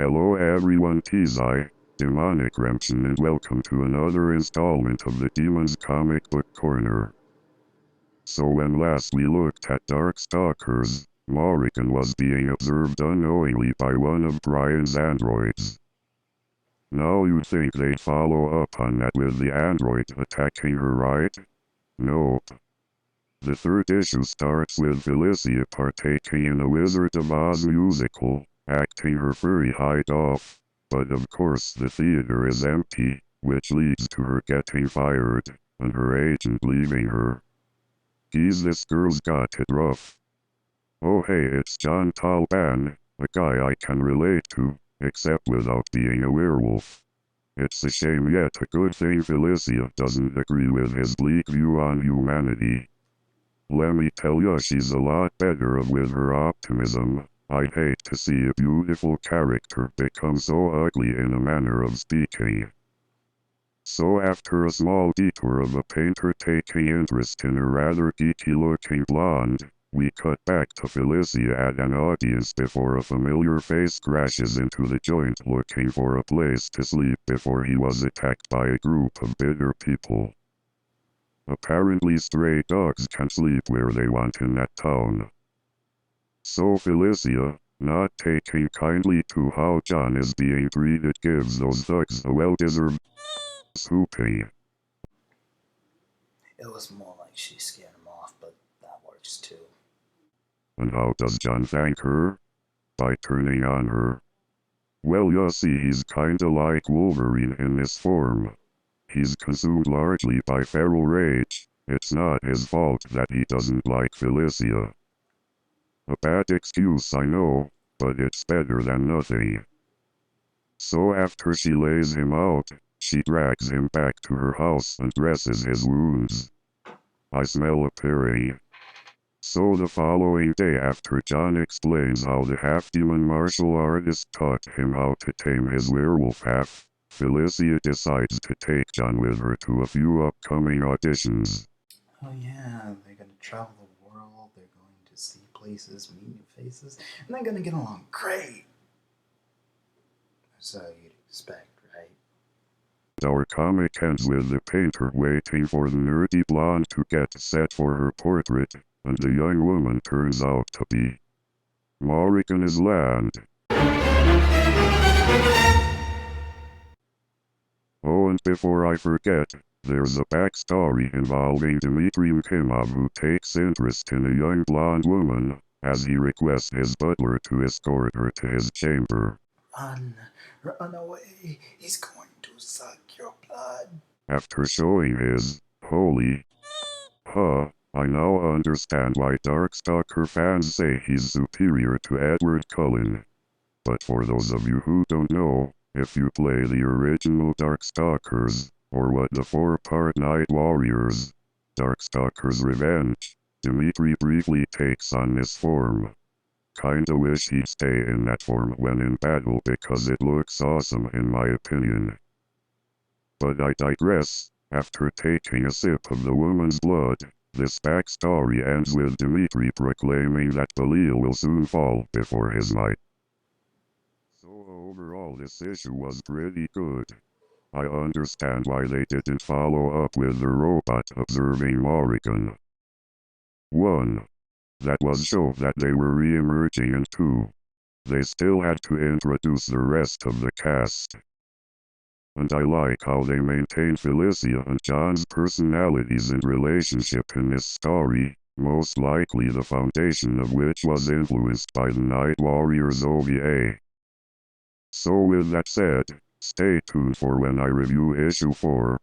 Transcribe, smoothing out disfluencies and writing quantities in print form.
Hello everyone, T-I, Demonic Redemption, and welcome to another installment of the Demon's Comic Book Corner. So when last we looked at Dark Stalkers, Morrigan was being observed unknowingly by one of Brian's androids. Now you'd think they'd follow up on that with the android attacking her, right? Nope. The third issue starts with Felicia partaking in a Wizard of Oz musical, acting her furry hide off, but of course the theater is empty, which leads to her getting fired, and her agent leaving her. Geez, this girl's got it rough. Oh hey, it's John Talban, a guy I can relate to, except without being a werewolf. It's a shame, yet a good thing Felicia doesn't agree with his bleak view on humanity. Let me tell ya, she's a lot better with her optimism. I'd hate to see a beautiful character become so ugly in a manner of speaking. So after a small detour of a painter taking interest in a rather geeky-looking blonde, we cut back to Felicia at an audience before a familiar face crashes into the joint looking for a place to sleep before he was attacked by a group of bitter people. Apparently stray dogs can sleep where they want in that town. So Felicia, not taking kindly to how John is being treated, gives those thugs a well-deserved swooping. It was more like she scared him off, but that works too. And how does John thank her? By turning on her. Well, you see, he's kinda like Wolverine in this form. He's consumed largely by feral rage. It's not his fault that he doesn't like Felicia. A bad excuse, I know, but it's better than nothing. So after she lays him out, she drags him back to her house and dresses his wounds. I smell a purring. So the following day, after John explains how the half-demon martial artist taught him how to tame his werewolf half, Felicia decides to take John with her to a few upcoming auditions. Oh yeah, they're gonna travel the world, they're going to see places, meet new faces, and they're gonna get along great. So you'd expect, right? Our comic ends with the painter waiting for the nerdy blonde to get set for her portrait, and the young woman turns out to be Morrigan's land. Oh, and before I forget, there's a backstory involving Dmitry Mkimov, who takes interest in a young blonde woman, as he requests his butler to escort her to his chamber. Run away, he's going to suck your blood. After showing his holy I now understand why Darkstalker fans say he's superior to Edward Cullen. But for those of you who don't know, if you play the original Darkstalkers, or what the 4-part Night Warriors, Darkstalkers Revenge, Dmitry briefly takes on this form. Kinda wish he'd stay in that form when in battle because it looks awesome in my opinion. But I digress. After taking a sip of the woman's blood, this backstory ends with Dmitry proclaiming that Belial will soon fall before his might. So overall this issue was pretty good. I understand why they didn't follow up with the robot observing Morrigan. 1. That was show that they were re-emerging, and 2. They still had to introduce the rest of the cast. And I like how they maintain Felicia and John's personalities and relationship in this story, most likely the foundation of which was influenced by the Night Warriors OVA. So with that said, stay tuned for when I review issue 4,